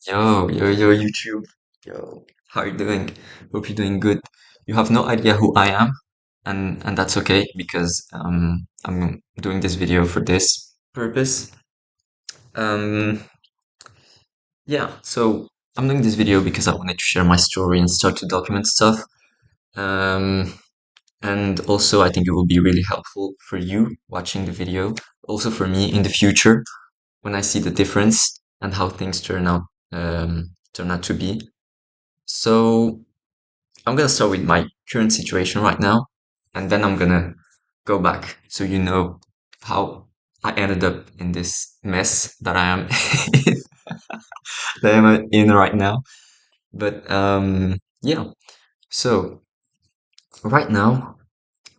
Yo, YouTube. Yo, how you doing? Hope you're doing good. You have no idea who I am, and that's okay because I'm doing this video for this purpose. Um, yeah, so I'm doing this video because I wanted to share my story and start to document stuff. Um, and also I think it will be really helpful for you watching the video, also for me in the future when I see the difference and how things turn out to be. So I'm gonna start with my current situation right now, and then I'm gonna go back so you know how I ended up in this mess that I am that I'm in right now. But yeah. So right now,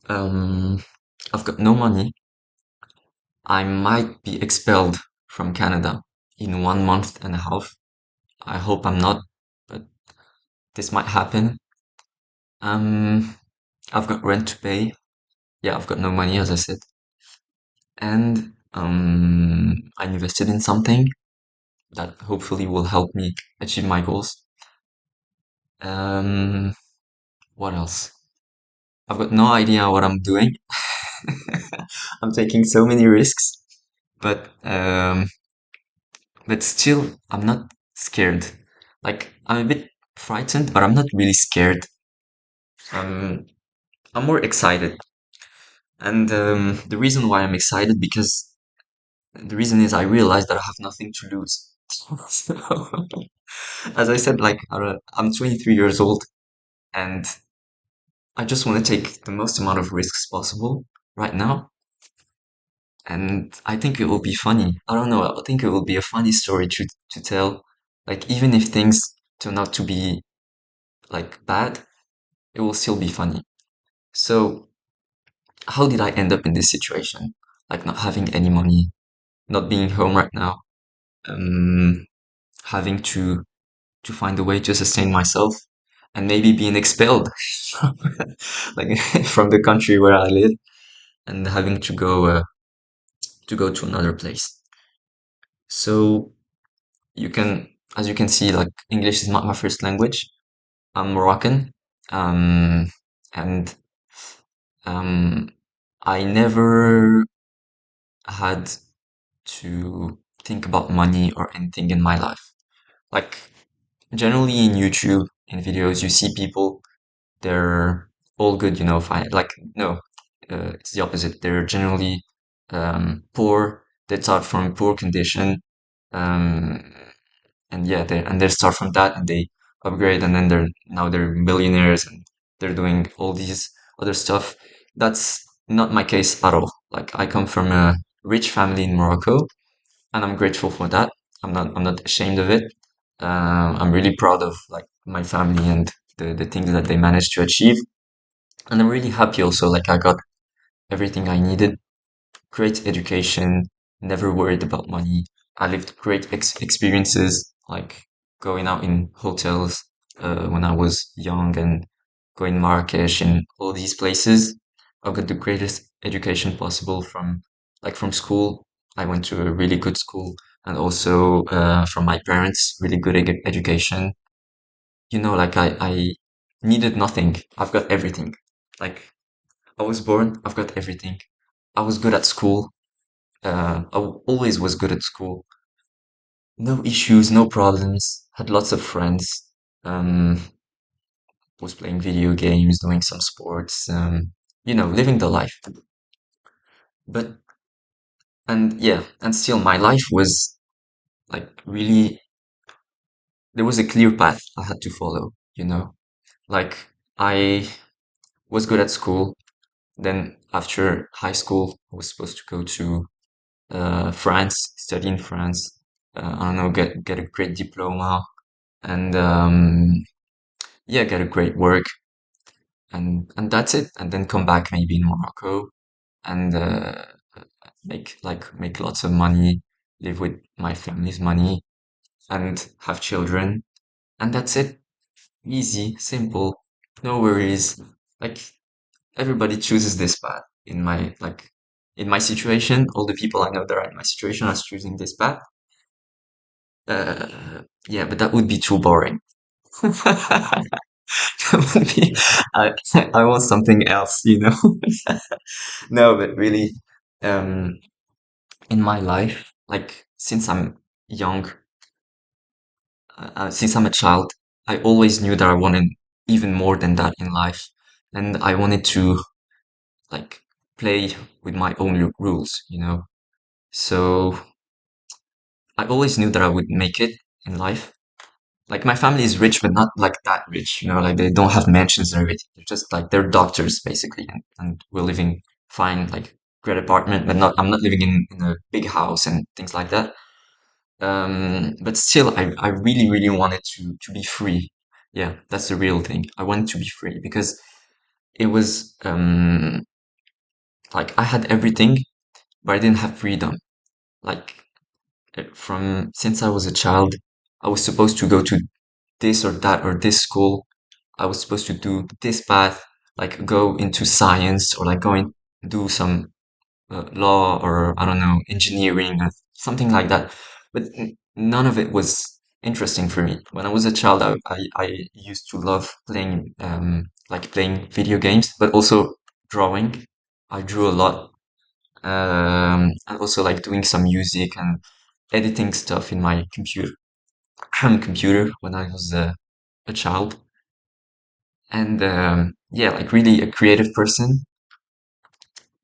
I've got no money. I might be expelled from Canada in 1 month and a half. I hope I'm not, but this might happen. Um, I've got rent to pay. Yeah, I've got no money, as I said. And I invested in something that hopefully will help me achieve my goals. Um, what else? I've got no idea what I'm doing. I'm taking so many risks, but still, I'm not scared. Like I'm a bit frightened, but I'm not really scared. Um, I'm more excited, and the reason why I'm excited because the reason is I realized that I have nothing to lose. So, as I said, like I'm 23 years old and I just want to take the most amount of risks possible right now. And I think it will be funny. I don't know. I think it will be a funny story to tell. Like even if things turn out to be like bad, it will still be funny. So how did I end up in this situation? Like not having any money, not being home right now, um, having to find a way to sustain myself and maybe being expelled like from the country where I live and having to go to another place. So you can, as you can see, like English is not my first language. I'm Moroccan, um, and um, I never had to think about money or anything in my life. Like generally in YouTube, in videos, you see people they're all good, you know, fine. Like, no, it's the opposite. They're generally poor. They start from poor condition. Um, and yeah, they start from that and they upgrade and then they're millionaires and they're doing all these other stuff. That's not my case at all. Like, I come from a rich family in Morocco and I'm grateful for that. I'm not ashamed of it. I'm really proud of like my family and the things that they managed to achieve. And I'm really happy also, like I got everything I needed. Great education, never worried about money. I lived great experiences, like going out in hotels when I was young and going Marrakesh and all these places. I got the greatest education possible from school. I went to a really good school and also from my parents, really good education. You know, like I needed nothing. I've got everything. Like I was born, I've got everything. I was good at school. Always was good at school. No issues, no problems. Had lots of friends. Um, was playing video games, doing some sports. You know, living the life. But and yeah, and still my life was like really. There was a clear path I had to follow. You know, like I was good at school. Then after high school, I was supposed to go to France, study in France. I don't know, get a great diploma and yeah, get a great work and that's it. And then come back maybe in Morocco and make lots of money, live with my family's money, and have children. And that's it. Easy, simple, no worries. Like everybody chooses this path in my situation. All the people I know that are in my situation are choosing this path. Yeah, but that would be too boring. That would be, I, I want something else, you know? No, but really, um, in my life, like since I'm young, since I'm a child, I always knew that I wanted even more than that in life. And I wanted to like play with my own rules, you know? So I always knew that I would make it in life. Like my family is rich, but not like that rich, you know, like they don't have mansions and everything. They're just like they're doctors basically, and we're living fine, like great apartment, but not I'm not living in a big house and things like that. But still, I really, really wanted to be free. Yeah, that's the real thing. I wanted to be free because it was like I had everything, but I didn't have freedom. Like from since I was a child, I was supposed to go to this or that or this school. I was supposed to do this path, like go into science or like going do some law or I don't know, engineering or something like that. But none of it was interesting for me. When I was a child, I used to love playing like playing video games, but also drawing. I drew a lot, and also like doing some music and editing stuff in my computer when I was a child. And yeah, like really a creative person.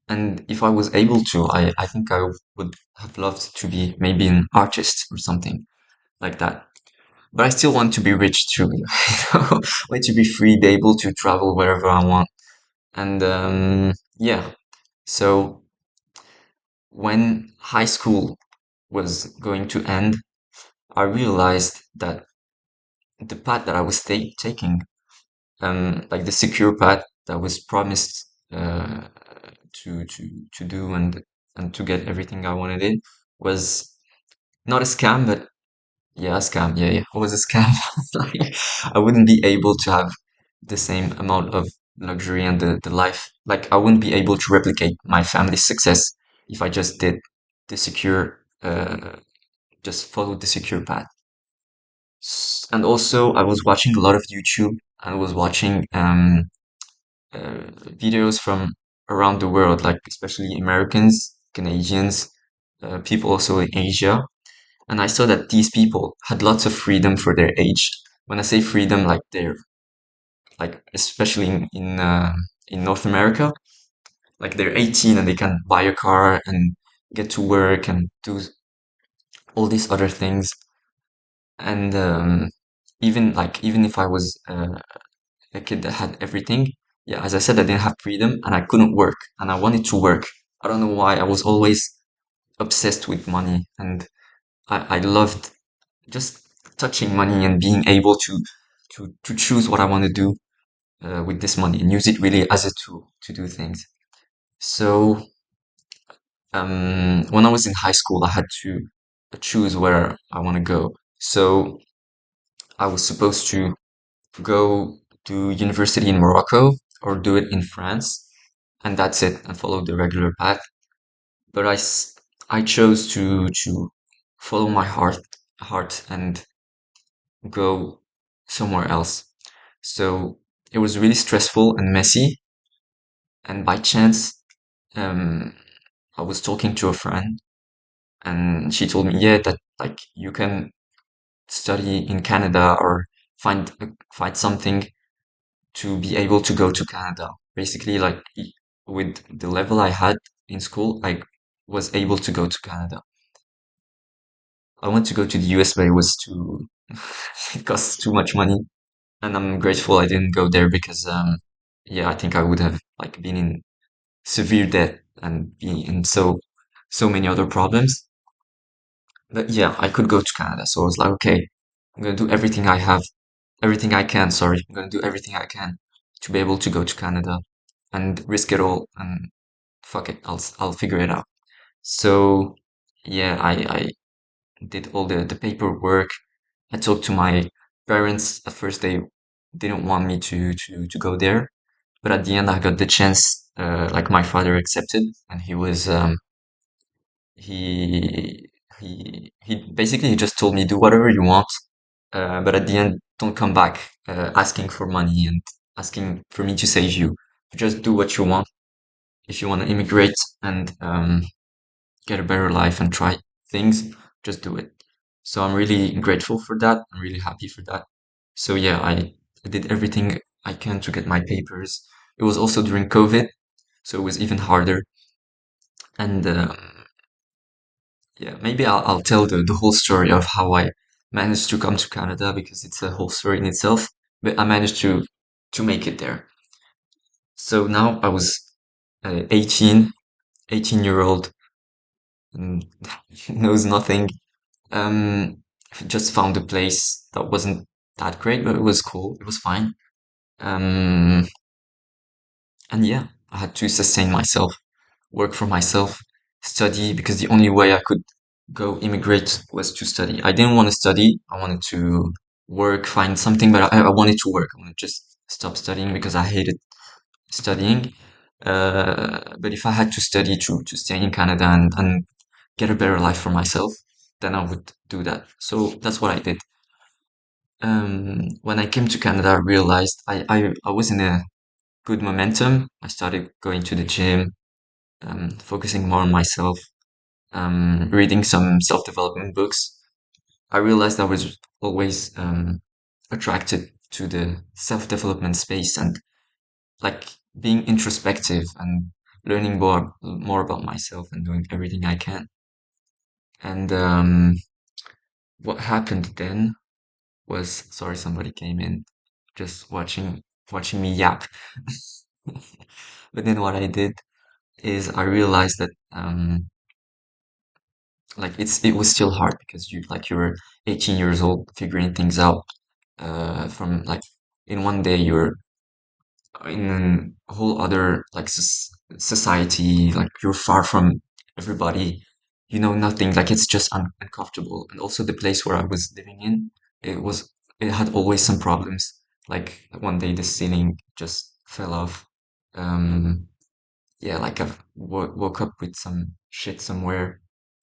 And if I was able to, I think I would have loved to be maybe an artist or something like that. But I still want to be rich too, you know, want to be free, be able to travel wherever I want. And yeah, so when high school was going to end, I realized that the path that I was taking, like the secure path that was promised to do and to get everything I wanted in was not a scam, but yeah, a scam. Yeah, yeah, it was a scam. Like I wouldn't be able to have the same amount of luxury and the life. Like I wouldn't be able to replicate my family's success if I just did the secure, just followed the secure path. And also, I was watching a lot of YouTube. I was watching videos from around the world, like especially Americans, Canadians, people also in Asia. And I saw that these people had lots of freedom for their age. When I say freedom, like they're like especially in North America, like they're 18 and they can buy a car and get to work and do all these other things. And even if I was a kid that had everything. Yeah, as I said, I didn't have freedom and I couldn't work and I wanted to work. I don't know why. I was always obsessed with money and I loved just touching money and being able to choose what I want to do with this money and use it really as a tool to do things. So when I was in high school, I had to choose where I want to go. So I was supposed to go to university in Morocco or do it in France, and that's it, and follow the regular path. But I chose to follow my heart and go somewhere else. So it was really stressful and messy. And by chance, um, I was talking to a friend, and she told me, yeah, that like you can study in Canada or find something to be able to go to Canada. Basically, like with the level I had in school, I was able to go to Canada. I want to go to the US, but it was too, it costs too much money. And I'm grateful I didn't go there because, yeah, I think I would have like been in severe debt and be in so many other problems. But yeah, I could go to Canada. So I was like, okay, I'm gonna do everything I can, sorry. I'm gonna do everything I can to be able to go to Canada and risk it all and fuck it, I'll figure it out. So yeah, I did all the paperwork. I talked to my parents. At first they didn't want me to go there, but at the end I got the chance. Like my father accepted, and he he basically he just told me do whatever you want. but at the end, don't come back asking for money and asking for me to save you. Just do what you want. If you want to immigrate and get a better life and try things, just do it. So I'm really grateful for that. I'm really happy for that. So yeah, I did everything I can to get my papers. It was also during COVID, so it was even harder. And yeah, maybe I'll tell the whole story of how I managed to come to Canada because it's a whole story in itself. But I managed to make it there. So now I was 18, 18-year-old, and knows nothing. Um, just found a place that wasn't that great, but it was cool. It was fine. Um, and yeah, I had to sustain myself, work for myself, study because the only way I could go immigrate was to study. I didn't want to study. I wanted to work, find something, but I wanted to work. I wanted to just stop studying because I hated studying. But if I had to study to stay in Canada and get a better life for myself, then I would do that. So that's what I did. When I came to Canada, I realized I was in a good momentum. I started going to the gym, focusing more on myself, reading some self-development books. I realized I was always attracted to the self-development space and like being introspective and learning more about myself and doing everything I can. And what happened then was, sorry, somebody came in, just watching me yap. But then what I did is I realized that like it was still hard because you were 18 years old figuring things out from like in one day you're in a whole other like society, like you're far from everybody, you know nothing, like it's just uncomfortable. And also the place where I was living in, it had always some problems. Like one day the ceiling just fell off. um yeah, like I woke up with some shit somewhere,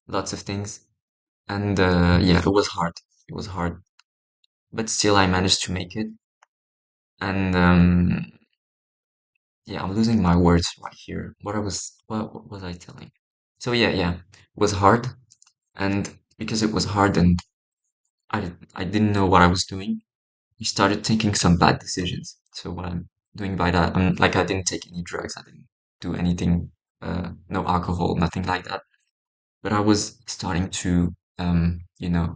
lots of things. And yeah, it was hard. It was hard, but still I managed to make it. And yeah, I'm losing my words right here. What was I telling? So yeah, it was hard, and because it was hard and I didn't know what I was doing, I started taking some bad decisions. So what I'm doing by that, like I didn't take any drugs, I didn't do anything, no alcohol, nothing like that. But I was starting to,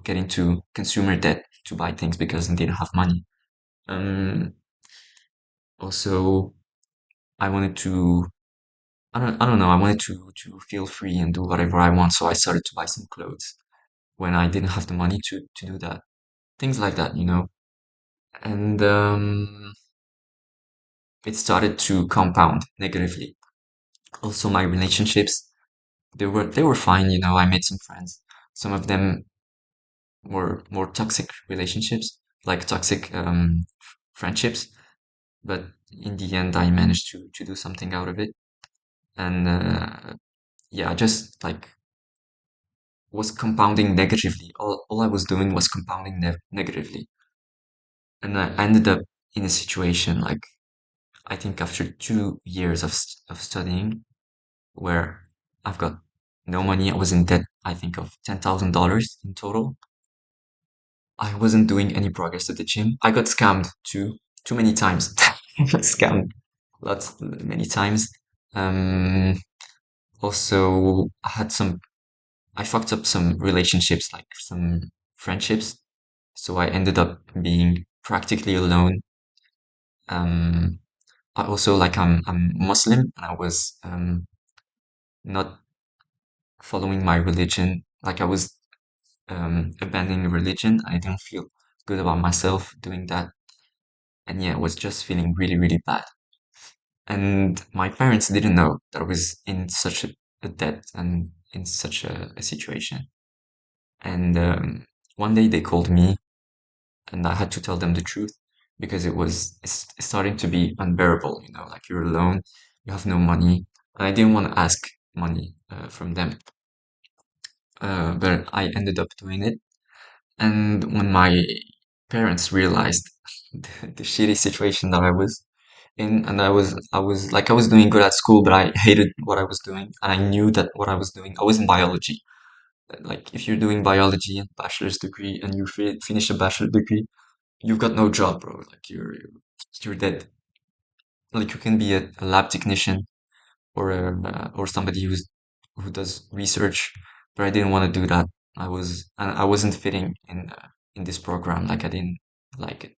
get into consumer debt to buy things because I didn't have money. Um, Also, I wanted to I don't know. I wanted to feel free and do whatever I want, so I started to buy some clothes when I didn't have the money to do that. Things like that, you know. And it started to compound negatively. Also, my relationships, they were fine, you know. I made some friends. Some of them were more toxic relationships, like toxic friendships. But in the end, I managed to do something out of it. And yeah, I just like was compounding negatively. All I was doing was compounding negatively. And I ended up in a situation like, I think after 2 years of studying, where I've got no money, I was in debt, I think of $10,000 in total. I wasn't doing any progress at the gym. I got scammed too many times. I got scammed many times. Um, Also, I fucked up some relationships, like some friendships. So I ended up being practically alone. Um, I also like I'm Muslim and I was not following my religion. Like I was abandoning religion. I didn't feel good about myself doing that. And yeah, I was just feeling really, really bad. And my parents didn't know that I was in such a debt and in such a situation. And one day they called me and I had to tell them the truth because it's starting to be unbearable, you know, like you're alone, you have no money, and I didn't want to ask money from them, but I ended up doing it. And when my parents realized the shitty situation that I was in, and I was doing good at school, but I hated what I was doing, and I knew that what I was doing, I was in biology. Like if you're doing biology and bachelor's degree, and you finish a bachelor degree, you've got no job, bro. Like you're dead. Like you can be a lab technician or somebody who does research, but I didn't want to do that. I wasn't fitting in this program. Like I didn't like it.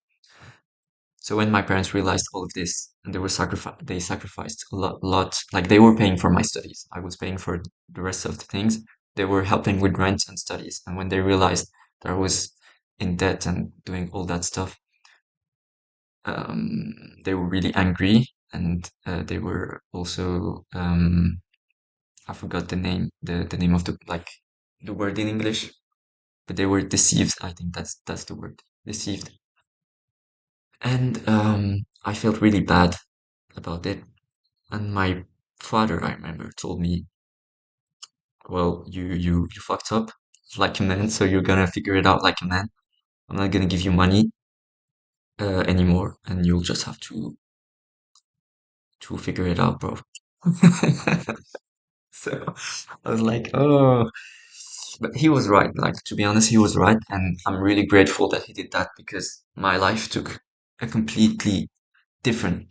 So when my parents realized all of this, and they sacrificed a lot. Like they were paying for my studies. I was paying for the rest of the things. They were helping with rent and studies. And when they realized that I was in debt and doing all that stuff, they were really angry, and they were also I forgot the name of the word in English, but they were deceived. I think that's the word, deceived. And I felt really bad about it. And my father, I remember, told me, "Well, you fucked up like a man, so you're gonna figure it out like a man. I'm not gonna give you money anymore, and you'll just have to figure it out, bro." So I was like, "Oh." But he was right. Like, to be honest, he was right. And I'm really grateful that he did that because my life took a complete different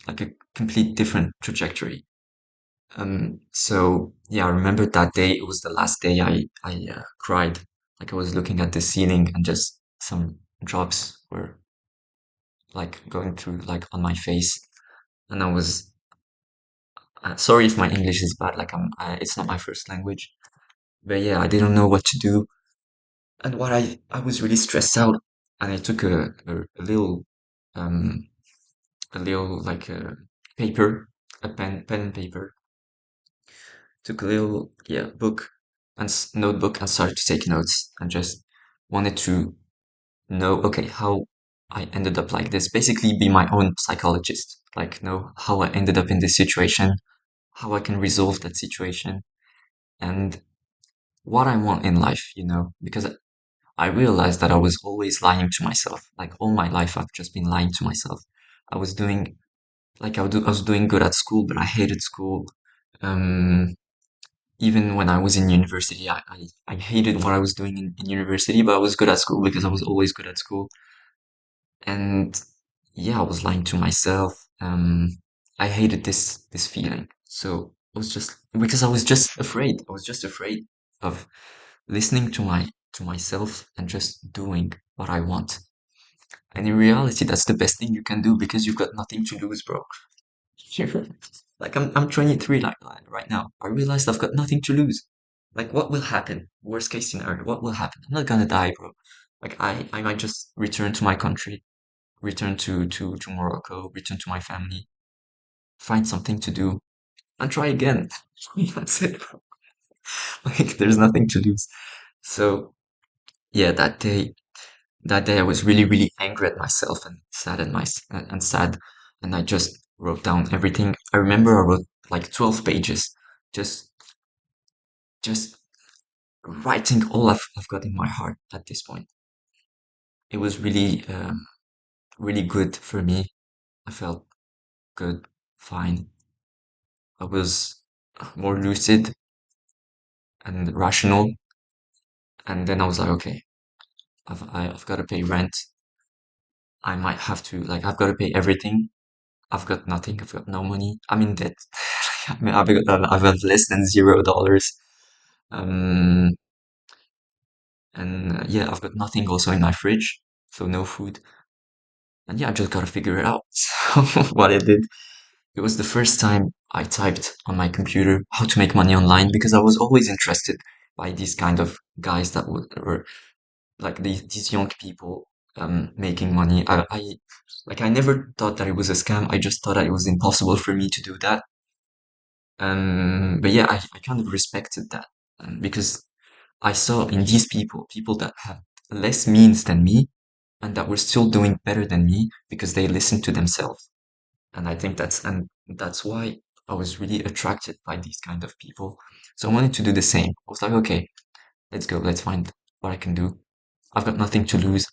trajectory. So yeah, I remember that day. It was the last day I cried. Like I was looking at the ceiling and just some drops were like going through like on my face. And I was sorry if my English is bad. It's not my first language. But yeah, I didn't know what to do. And I was really stressed out, and I took um a little like a paper, a pen and paper, took a little book and notebook and started to take notes and just wanted to know, okay, how I ended up like this. Basically, be my own psychologist, like know how I ended up in this situation, how I can resolve that situation, and what I want in life, because I realized that I was always lying to myself. Like all my life, I've just been lying to myself. I was doing I was doing good at school, but I hated school. Um, Even when I was in university, I hated what I was doing in university, but I was good at school because I was always good at school. And yeah, I was lying to myself. I hated this feeling. So I was just because I was just afraid. I was just afraid of listening to myself and just doing what I want. And in reality, that's the best thing you can do because you've got nothing to lose, bro. Like I'm 23 like right now. I realized I've got nothing to lose. Like what will happen? Worst case scenario, what will happen? I'm not gonna die, bro. Like I might just return to my country, return to Morocco, return to my family, find something to do, and try again. That's it, bro. Like there's nothing to lose. So yeah, that day I was really angry at myself and sad, and I just wrote down everything. I remember I wrote like 12 pages, just just writing all I've got in my heart at this point. It was really good for me. I felt good, fine. I was more lucid and rational, and then I was like, okay, I've got to pay rent. I might have to like I've got to pay everything. I've got nothing. I've got no money. I'm in debt. I mean, I've got less than $0. Um, and yeah, I've got nothing also in my fridge, so no food. And yeah, I just gotta figure it out. So what I did, it was the first time I typed on my computer how to make money online because I was always interested by these kind of guys that were like these young people making money. I never thought that it was a scam. I just thought that it was impossible for me to do that. But yeah, I kind of respected that because I saw in these people that have less means than me and that were still doing better than me because they listened to themselves. And I think that's why I was really attracted by these kind of people. So I wanted to do the same. I was like, okay, let's go, let's find what I can do. I've got nothing to lose.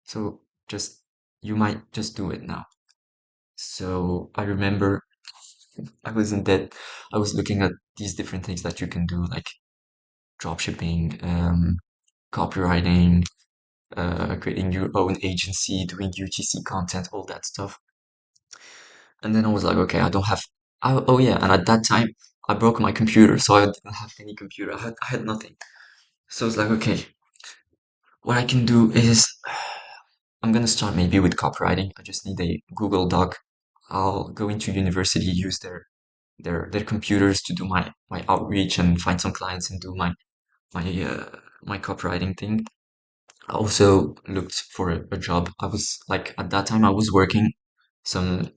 So just you might just do it now. So I remember I was in debt. I was looking at these different things that you can do, like dropshipping, copywriting, creating your own agency, doing UGC content, all that stuff. And then I was like, okay, I don't have. Oh yeah, and at that time I broke my computer, so I didn't have any computer. I had nothing. So I was like, okay, what I can do is I'm gonna start maybe with copywriting. I just need a Google Doc. I'll go into university, use their computers to do my outreach and find some clients and do my copywriting thing. I also looked for a job. I was like at that time I was working some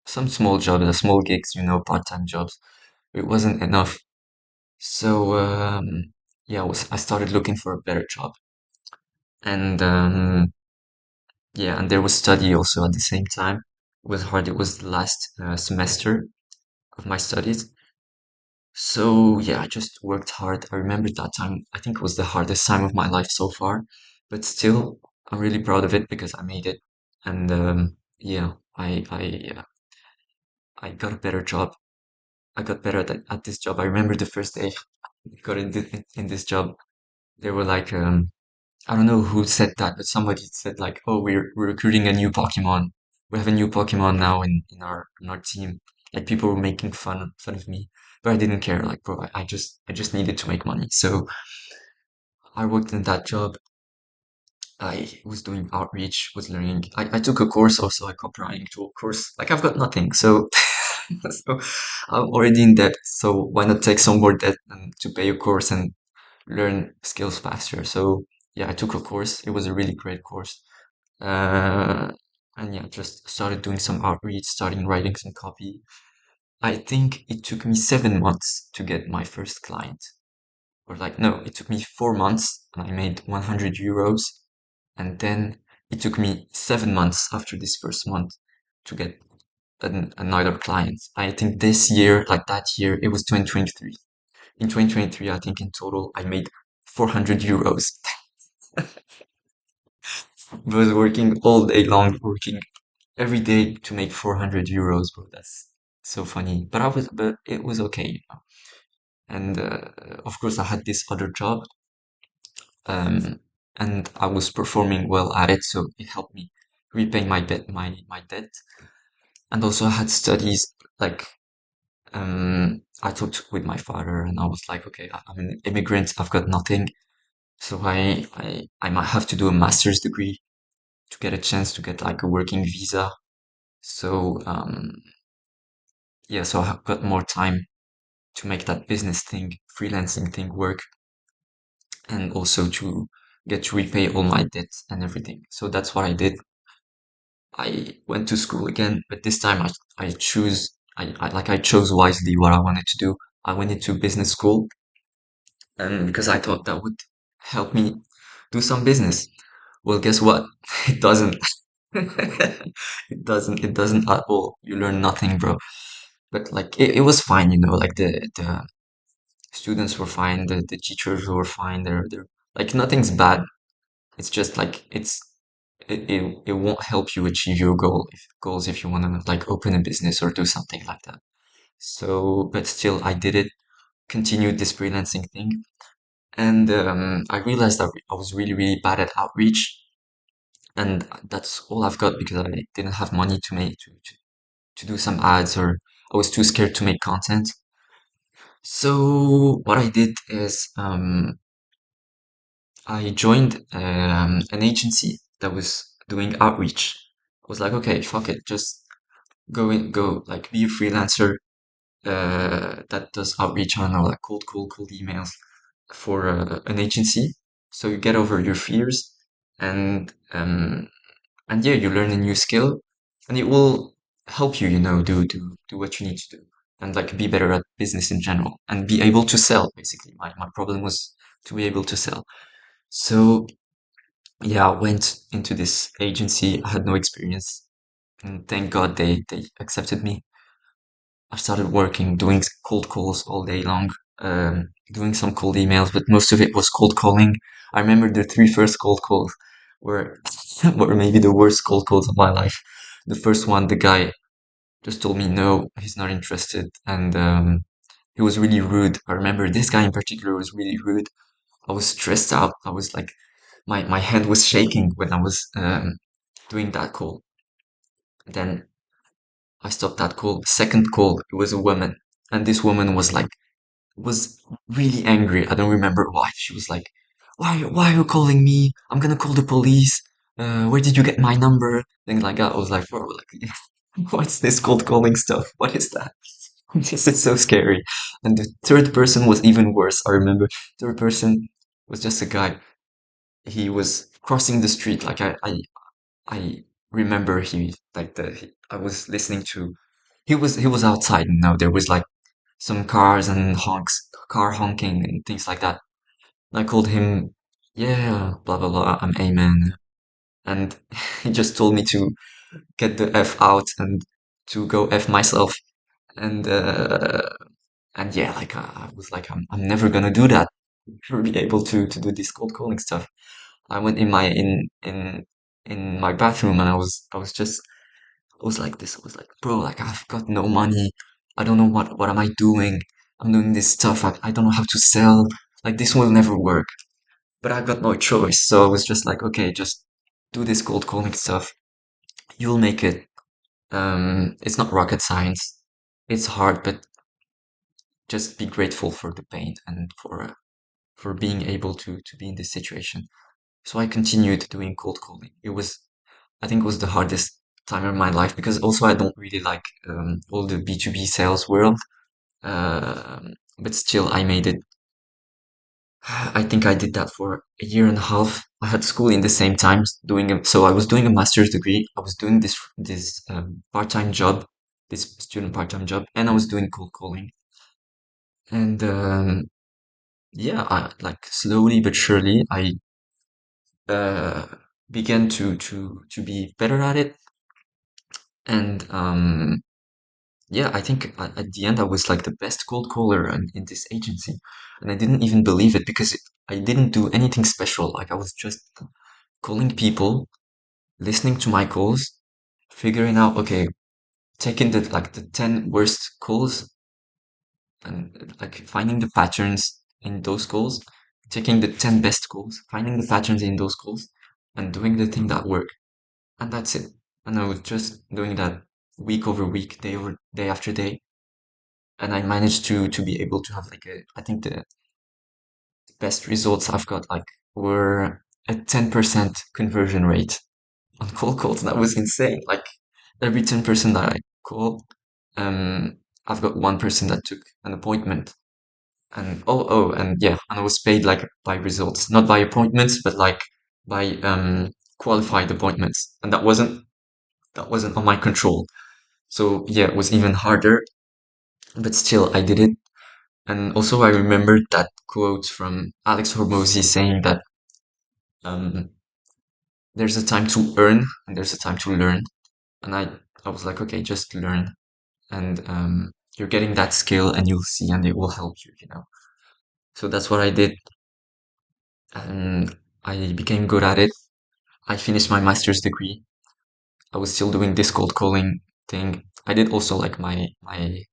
some small jobs, small gigs, part-time jobs. It wasn't enough. So yeah, I started looking for a better job. And yeah, and there was study also at the same time. It was hard. It was the last semester of my studies. So yeah, I just worked hard. I remember that time. I think it was the hardest time of my life so far, but still, I'm really proud of it because I made it. And yeah, I got a better job. I got better at this job. I remember the first day I got in this job. They were like, I don't know who said that, but somebody said like, "Oh, we're recruiting a new Pokemon. We have a new Pokemon now in our team." Like people were making fun of me, but I didn't care. Like, bro, I just needed to make money, so I worked in that job. I was doing outreach, was learning. I took a course also, a copywriting tool course. Like I've got nothing, so so I'm already in debt. So why not take some more debt and to pay a course and learn skills faster? So yeah, I took a course. It was a really great course. Uh, and yeah, just started doing some outreach, starting writing some copy. I think it took me 7 months to get my first client. Or like, no, it took me 4 months and I made 100 euros. And then it took me 7 months after this first month to get another client. I think this year, like that year, it was 2023. In 2023, I think in total, I made 400 euros. I was working all day long, working every day to make 400 euros, bro. That's so funny. But it was okay. And of course, I had this other job, um, and I was performing well at it, so it helped me repay my debt. And also, I had studies like I talked with my father, and I was like, okay, I'm an immigrant. I've got nothing, so I might have to do a master's degree to get a chance to get like a working visa. So yeah, so I've got more time to make that business thing, freelancing thing work, and also to get to repay all my debts and everything. So that's what I did. I went to school again, but this time I chose wisely what I wanted to do. I went into business school, and because I thought that would help me do some business. Well, guess what? It doesn't. It doesn't at all. You learn nothing, bro. But like it was fine, like the students were fine, the teachers were fine. They're like nothing's bad. It's just like it won't help you achieve your goals if you want to like open a business or do something like that. So, but still, I did it, continued this freelancing thing, and I realized that I was really, really bad at outreach, and that's all I've got because I didn't have money to make to do some ads, or I was too scared to make content. So what I did is I joined an agency that was doing outreach. I was like, okay, fuck it, just go like be a freelancer that does outreach. I don't know, like cold emails for an agency. So you get over your fears, and yeah, you learn a new skill, and it will help you, do what you need to do, and like be better at business in general, and be able to sell. Basically, my problem was to be able to sell. So yeah, I went into this agency. I had no experience, and thank God they accepted me. I started working, doing cold calls all day long, doing some cold emails, but most of it was cold calling. I remember the three first cold calls. were were maybe the worst cold calls of my life. The first one, the guy just told me no, he's not interested, and he was really rude. I remember this guy in particular was really rude. I was stressed out. I was like, my hand was shaking when I was doing that call. Then I stopped that call. Second call, it was a woman, and this woman was really angry. I don't remember why. She was like, why are you calling me? I'm gonna call the police. Where did you get my number? Things like that. I was like, bro, like, what's this cold calling stuff? What is that? This is so scary. And the third person was even worse. I remember third person was just a guy. He was crossing the street. Like I remember he like I was listening to. He was outside. And now there was like some cars and car honking and things like that. I called him, yeah, blah blah blah. I'm Amen, and he just told me to get the f out and to go f myself. And yeah, like I was like, I'm never gonna do that. Never be able to do this cold calling stuff. I went in my bathroom and I was just I was like this. I was like, bro, like I've got no money. I don't know what am I doing. I'm doing this stuff. I don't know how to sell. Like this will never work. But I got no choice. So I was just like, okay, just do this cold calling stuff. You'll make it. It's not rocket science. It's hard, but just be grateful for the pain and for being able to be in this situation. So I continued doing cold calling. I think it was the hardest time of my life because also I don't really like all the B2B sales world. But still, I made it. I think I did that for a year and a half. I had school in the same time, so I was doing a master's degree. I was doing this part-time job, this student part-time job, and I was doing cold calling. And yeah, like slowly but surely, I uh, began to be better at it. And yeah, I think at the end I was like the best cold caller in this agency, and I didn't even believe it because I didn't do anything special. Like I was just calling people, listening to my calls, figuring out, okay, taking the 10 worst calls and like finding the patterns in those calls, taking the 10 best calls, finding the patterns in those calls, and doing the thing that worked. And that's it. And I was just doing that week over week, day after day. And I managed to be able to have like I think the best results I've got like were a 10% conversion rate on cold calls. That was insane. Like every 10% that I called, I've got one person that took an appointment. And and yeah, and I was paid like by results, not by appointments, but like by qualified appointments. And that wasn't on my control. So yeah, it was even harder, but still I did it. And also I remembered that quote from Alex Hormozy saying that um, there's a time to earn and there's a time to learn. And I was like, okay, just learn. And you're getting that skill and you'll see and it will help you, you know. So that's what I did. And I became good at it. I finished my master's degree. I was still doing this cold calling thing. I did also like my I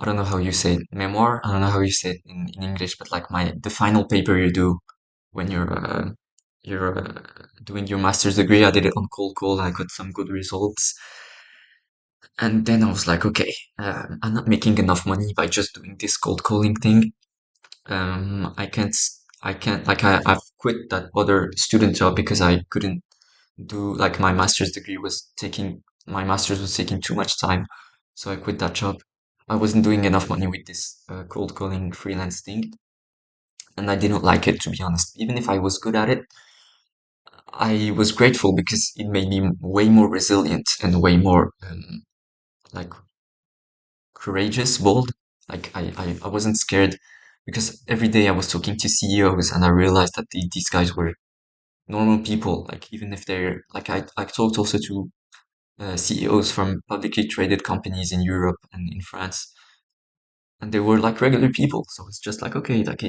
don't know how you say it, memoir. I don't know how you say it in English, but like the final paper you do when you're doing your master's degree. I did it on cold call. I got some good results, and then I was like, okay, I'm not making enough money by just doing this cold calling thing. I can't. I can't like I've quit that other student job because I couldn't do like my master's was taking too much time, so I quit that job. I wasn't doing enough money with this cold calling freelance thing, and I didn't like it to be honest. Even if I was good at it, I was grateful because it made me way more resilient and way more like courageous, bold. Like I wasn't scared because every day I was talking to CEOs and I realized that these guys were normal people. Like even if they're like I talked also to CEOs from publicly traded companies in Europe and in France, and they were like regular people. So it's just like okay, like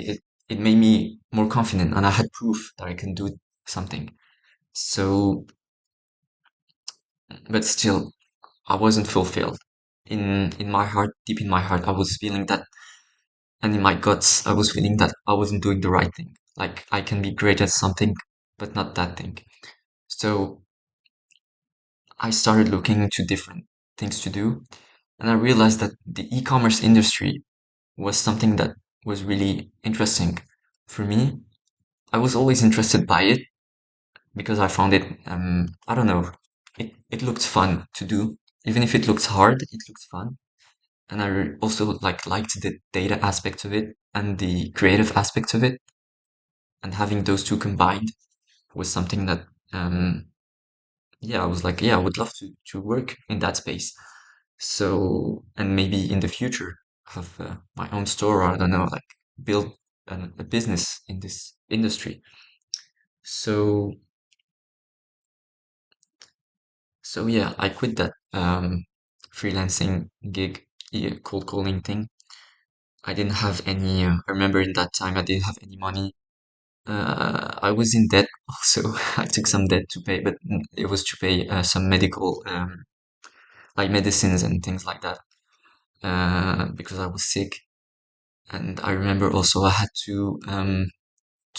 it made me more confident, and I had proof that I can do something. So, but still, I wasn't fulfilled. In my heart, deep in my heart, I was feeling that, and in my guts, I was feeling that I wasn't doing the right thing. Like I can be great at something, but not that thing. So I started looking into different things to do, and I realized that the e-commerce industry was something that was really interesting for me. I was always interested by it because I found it, I don't know, it looked fun to do. Even if it looks hard, it looks fun. And also liked the data aspect of it and the creative aspect of it. And having those two combined was something that, um, yeah, I was like, yeah, I would love to work in that space. So, and maybe in the future have my own store, or I don't know, like build a business in this industry. So, so yeah, I quit that freelancing gig, yeah, cold calling thing. I didn't have any, I remember in that time I didn't have any money. I was in debt also. I took some debt to pay, but it was to pay some medical, like medicines and things like that, because I was sick. And I remember also I had to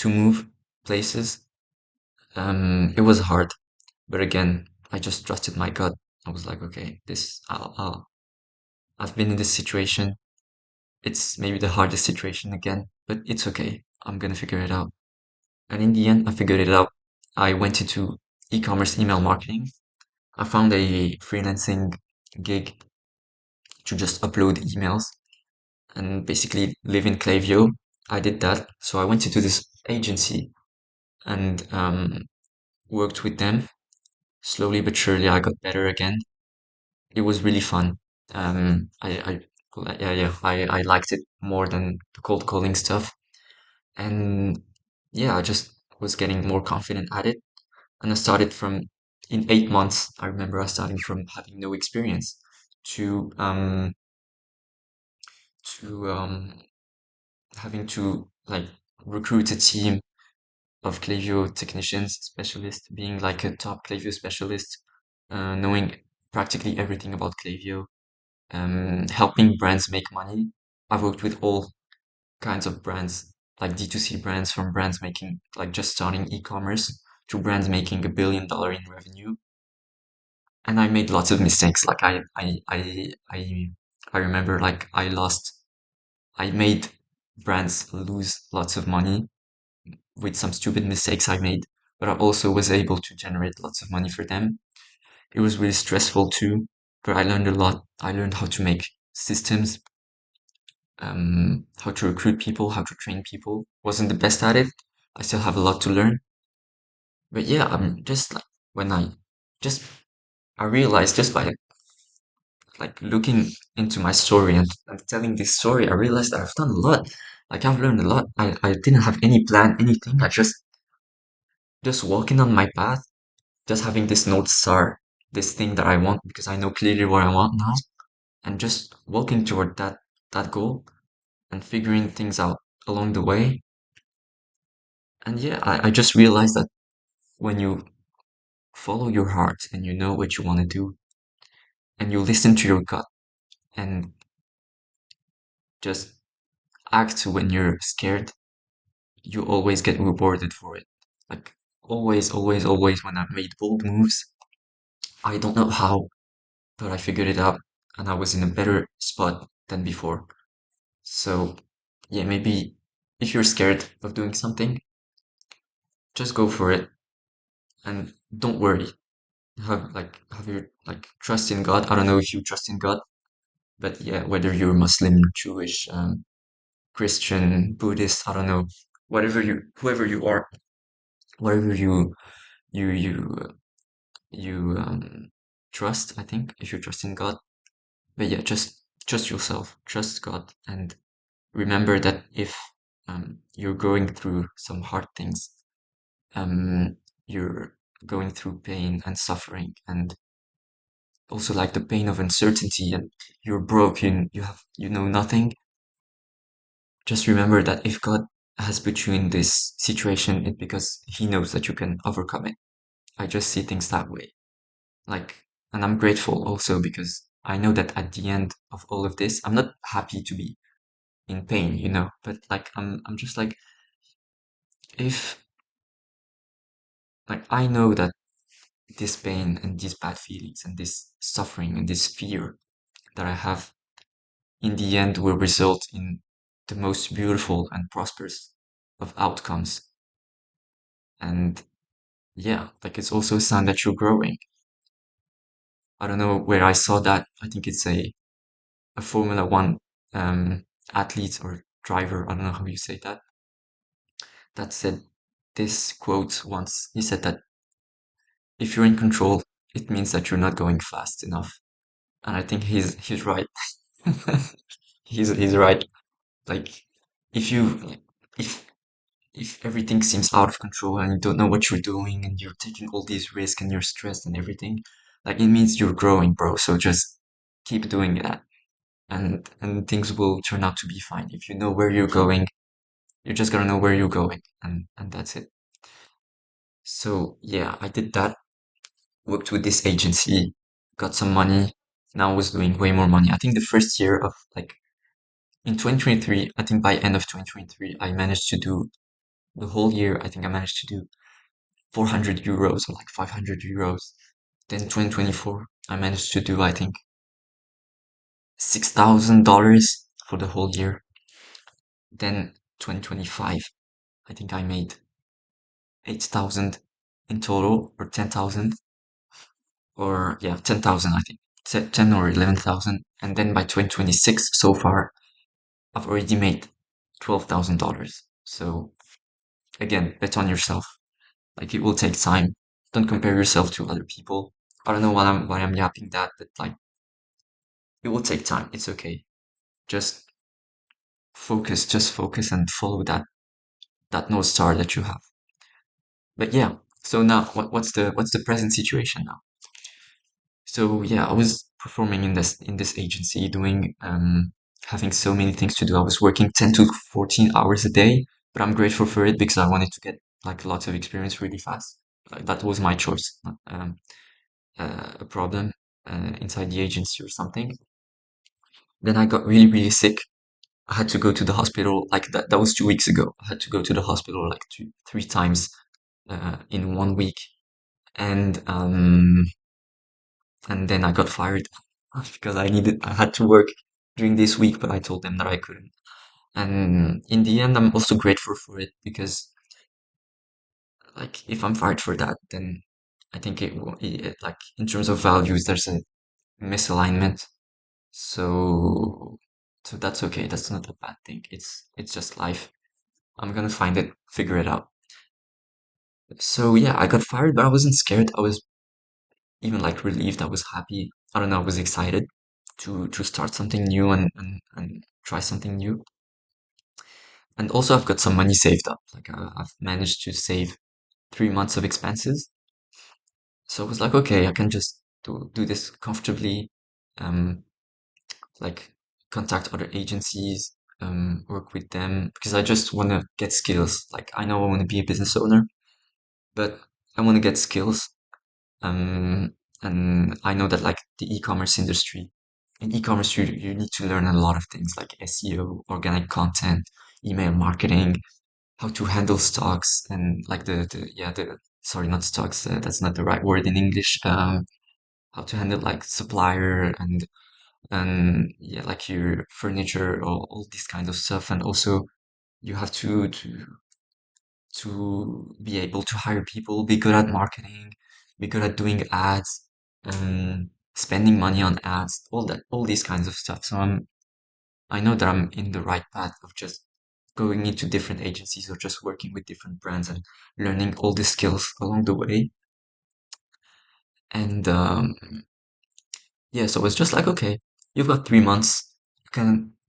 move places. It was hard, but again, I just trusted my gut. I was like, okay, I've been in this situation. It's maybe the hardest situation again, but it's okay. I'm gonna figure it out. And in the end, I figured it out. I went into e-commerce email marketing. I found a freelancing gig to just upload emails and basically live in Klaviyo. I did that. So I went into this agency and worked with them. Slowly but surely, I got better again. It was really fun. Yeah, yeah, I liked it more than the cold calling stuff. And yeah, I just was getting more confident at it. And I started from, in 8 months, I remember I started from having no experience to to having to like recruit a team of Klaviyo technicians, specialists, being like a top Klaviyo specialist, knowing practically everything about Klaviyo, helping brands make money. I've worked with all kinds of brands, like D2C brands, from brands making like just starting e-commerce to brands making $1 billion in revenue. And I made lots of mistakes. Like I remember like I made brands lose lots of money with some stupid mistakes I made, but I also was able to generate lots of money for them. It was really stressful too, but I learned a lot. I learned how to make systems, how to recruit people, how to train people. Wasn't the best at it. I still have a lot to learn. But yeah, I'm just like when just I realized just by like looking into my story and telling this story, I realized that I've done a lot. Like I've learned a lot. I didn't have any plan, anything. I just walking on my path, just having this North Star, this thing that I want because I know clearly what I want now, and just walking toward that goal and figuring things out along the way. And yeah, I just realized that when you follow your heart and you know what you want to do and you listen to your gut and just act when you're scared, you always get rewarded for it. Like always, always, always when I've made bold moves, I don't know how, but I figured it out and I was in a better spot than before. So yeah, maybe if you're scared of doing something, just go for it and don't worry. Have your like trust in God. I don't know if you trust in God, but yeah, whether you're Muslim, Jewish, Christian, Buddhist, I don't know, whoever you are, whatever you you you trust. I think if you trust in God, but yeah, just trust yourself, trust God, and remember that if you're going through some hard things, um, you're going through pain and suffering, and also like the pain of uncertainty, and you're broken, you know nothing. Just remember that if God has put you in this situation, it's because he knows that you can overcome it. I just see things that way. Like, and I'm grateful also because I know that at the end of all of this, I'm not happy to be in pain, but like I'm just like, if like I know that this pain and these bad feelings and this suffering and this fear that I have in the end will result in the most beautiful and prosperous of outcomes. And yeah, like it's also a sign that you're growing. I don't know where I saw that. I think it's a Formula One um, athlete or driver. I don't know how you say that. That said this quote once. He said that if you're in control, it means that you're not going fast enough. And I think he's right. He's right. Like if you if if everything seems out of control and you don't know what you're doing and you're taking all these risks and you're stressed and everything, like it means you're growing, bro. So just keep doing that and things will turn out to be fine. If you know where you're going, you're just gonna know where you're going and that's it. So yeah, I did that, worked with this agency, got some money. Now I was doing way more money. I think the first year of like in 2023, I think by end of 2023, I managed to do the whole year. I think I managed to do 400 euros or like 500 euros. Then 2024, I managed to do, I think, $6,000 for the whole year. Then 2025, I think I made 8,000 in total, or 10,000, or yeah, 10,000, I think. 10 or 11,000. And then by 2026, so far, I've already made $12,000. So again, bet on yourself. Like it will take time. Don't compare yourself to other people. I don't know why I'm yapping that, but like it will take time. It's okay. Just just focus and follow that North Star that you have. But yeah, so now what's the present situation now? So yeah, I was performing in this agency, doing having so many things to do. I was working 10 to 14 hours a day, but I'm grateful for it because I wanted to get like lots of experience really fast. Like that was my choice, not a problem inside the agency or something. Then I got really, really sick. I had to go to the hospital like that was 2 weeks ago. I had to go to the hospital like two, three times in 1 week. And and then I got fired because I had to work during this week, but I told them that I couldn't. And in the end, I'm also grateful for it because like if I'm fired for that, then I think like in terms of values, there's a misalignment. So so that's okay. That's not a bad thing. It's just life. I'm gonna find it, figure it out. So yeah, I got fired, but I wasn't scared. I was even like relieved. I was happy. I don't know, I was excited to start something new and try something new. And also I've got some money saved up. Like I've managed to save 3 months of expenses. So I was like, okay, I can just do this comfortably. Um, like contact other agencies, work with them because I just want to get skills. Like I know I want to be a business owner, but I want to get skills. Um, and I know that like the e-commerce industry, in e-commerce, you need to learn a lot of things like SEO, organic content, email marketing, how to handle stocks, and like the sorry, not stocks. That's not the right word in English. How to handle like supplier and yeah, like your furniture or all this kind of stuff, and also you have to be able to hire people, be good at marketing, be good at doing ads, spending money on ads, all these kinds of stuff. So I know that I'm in the right path of just going into different agencies or just working with different brands and learning all the skills along the way. And yeah, so it's just like, okay, you've got 3 months,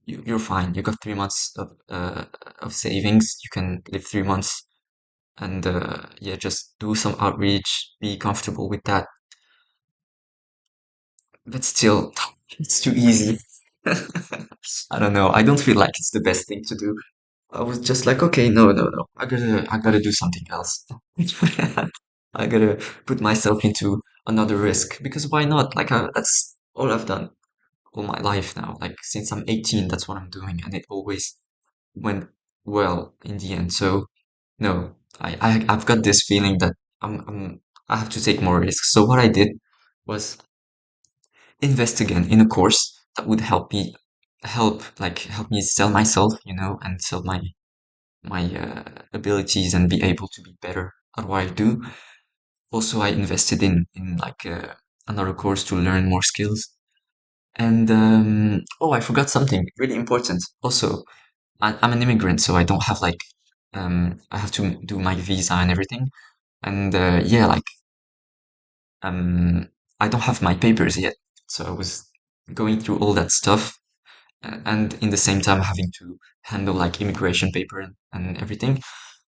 you're fine. You've got 3 months of savings. You can live 3 months and yeah, just do some outreach, be comfortable with that. But still, it's too easy. I don't know. I don't feel like it's the best thing to do. I was just like, okay, no, no, no. I gotta do something else. I gotta put myself into another risk because why not? Like, that's all I've done all my life now. Like, since I'm 18, that's what I'm doing, and it always went well in the end. So, no, I've got this feeling that I have to take more risks. So what I did was invest again in a course that would help me sell myself, and sell my abilities and be able to be better at what I do. Also, I invested in like another course to learn more skills. And oh, I forgot something really important. Also, I'm an immigrant, so I don't have like I have to do my visa and everything. And yeah, like um I don't have my papers yet, so I was going through all that stuff, and in the same time having to handle like immigration paper and everything.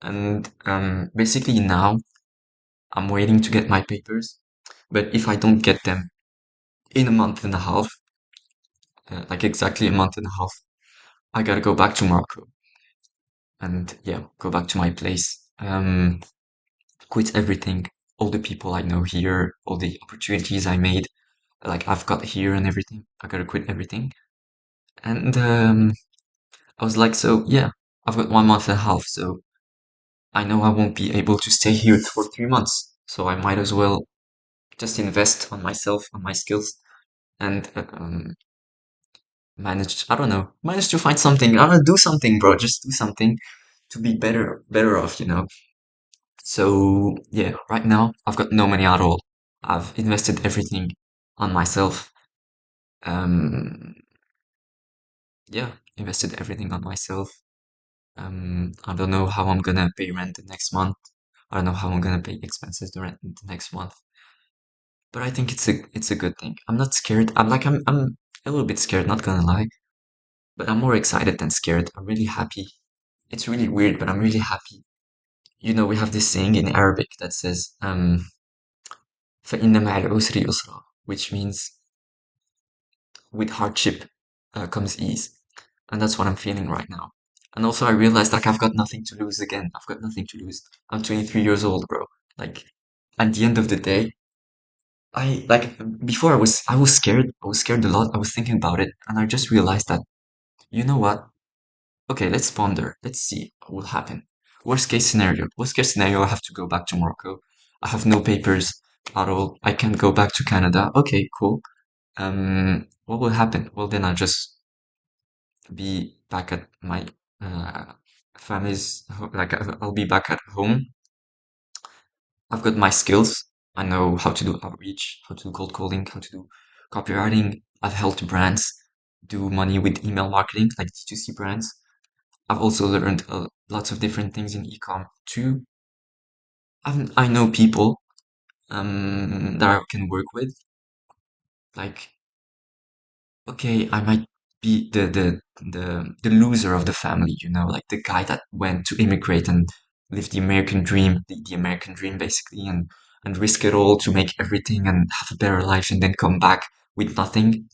And basically now I'm waiting to get my papers, but if I don't get them in a month and a half, like exactly a month and a half, I gotta go back to Morocco and yeah, go back to my place. Quit everything, all the people I know here, all the opportunities I made, like I've got here and everything. I gotta quit everything. And I was like, so yeah, I've got 1 month and a half, so I know I won't be able to stay here for 3 months. So I might as well just invest on myself, on my skills, and I don't know, manage to find something. I don't know, do something, bro. Just do something to be better off. So yeah, right now I've got no money at all. I've invested everything on myself. Um, yeah, invested everything on myself. I don't know how I'm gonna pay rent the next month. I don't know how I'm gonna pay expenses the next month. But I think it's a good thing. I'm not scared. I'm a little bit scared, not gonna lie. But I'm more excited than scared. I'm really happy. It's really weird, but I'm really happy. We have this saying in Arabic that says, فَإِنَّ مَعَ الْعُسْرِ يُسْرًا, which means with hardship comes ease. And that's what I'm feeling right now. And also I realized like I've got nothing to lose again. I've got nothing to lose. I'm 23 years old, bro. Like at the end of the day, before I was scared. I was scared a lot. I was thinking about it, and I just realized that you know what? Okay, let's ponder. Let's see what will happen. Worst case scenario. Worst case scenario, I have to go back to Morocco. I have no papers at all. I can't go back to Canada. Okay, cool. What will happen? Well, then I'll just be back at my uh, like I'll be back at home. I've got my skills. I know how to do outreach, how to do cold calling, how to do copywriting. I've helped brands do money with email marketing, like D2C brands. I've also learned lots of different things in ecom too. I know people that I can work with. Like, okay, I might be the loser of the family, like the guy that went to immigrate and live the American dream, the American dream basically, and risk it all to make everything and have a better life and then come back with nothing.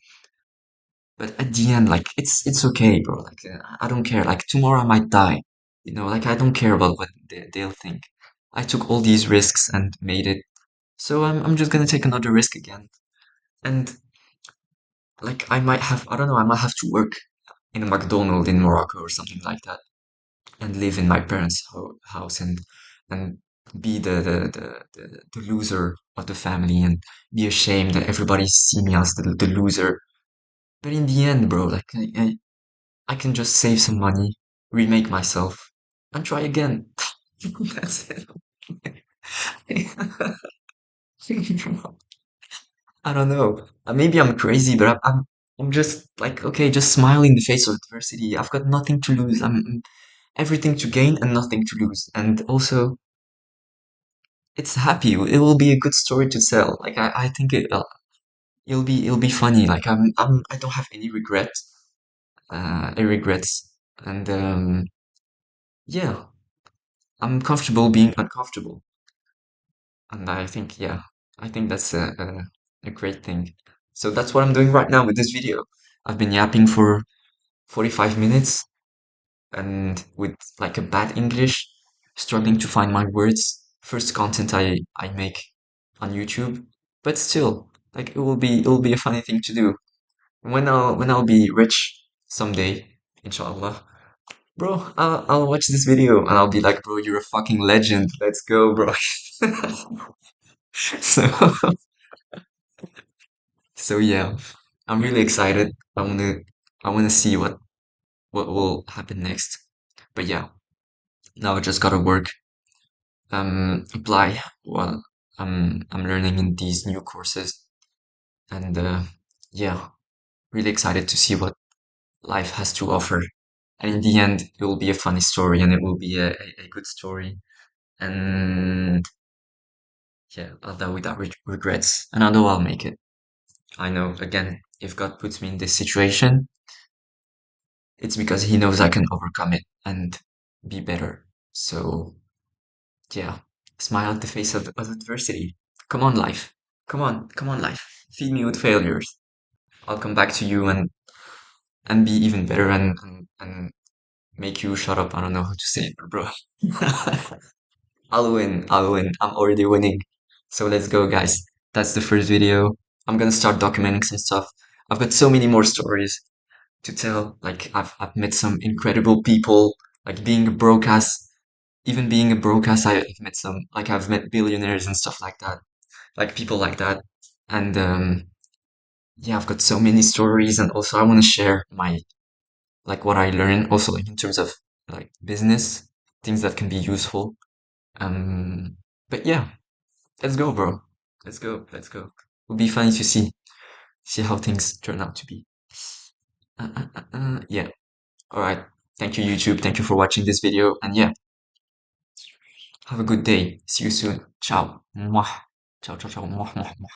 But at the end, like it's okay, bro. Like I don't care. Like tomorrow I might die. Like I don't care about what they'll think. I took all these risks and made it. So I'm just gonna take another risk again. And like I don't know, I might have to work in a McDonald's in Morocco or something like that, and live in my parents' house and be the loser of the family and be ashamed that everybody see me as the loser. But in the end, bro, like I can just save some money, remake myself, and try again. That's it. I don't know. Maybe I'm crazy, but I'm just like, okay, just smile in the face of adversity. I've got nothing to lose. I'm everything to gain and nothing to lose. And also, it's happy. It will be a good story to tell. Like I think it'll be funny. Like I don't have any regrets. Any regrets. And yeah, I'm comfortable being uncomfortable. And I think that's a great thing. So that's what I'm doing right now with this video. I've been yapping for 45 minutes. and with like a bad English, struggling to find my words. First content I make on YouTube, but still, like it will be a funny thing to do. When I'll be rich someday, inshallah, bro, I'll watch this video and I'll be like, bro, you're a fucking legend. Let's go, bro. So so yeah, I'm really excited. I wanna see what will happen next. But yeah, now I just gotta work, apply what I'm learning in these new courses, and yeah, really excited to see what life has to offer. And in the end, it will be a funny story, and it will be a good story. And yeah, I'll die without regrets, and I know I'll make it. I know, again, if God puts me in this situation, it's because He knows I can overcome it and be better. So yeah, smile at the face of adversity. Come on, life. Come on, life. Feed me with failures. I'll come back to you and be even better and make you shut up. I don't know how to say it, bro. I'll win. I'll win. I'm already winning. So let's go, guys. That's the first video. I'm gonna start documenting some stuff. I've got so many more stories to tell. Like I've met some incredible people. Like being a broadcast, even being a broadcast, I've met some. Like I've met billionaires and stuff like that. Like people like that. And yeah, I've got so many stories, and also I want to share my like what I learned also like in terms of like business things that can be useful. But yeah, let's go, bro. Let's go. Let's go. It'll be funny to see how things turn out to be. Yeah. All right. Thank you, YouTube. Thank you for watching this video. And yeah, have a good day. See you soon. Ciao. Mwah. Ciao, ciao, ciao. Mwah, mwah, mwah.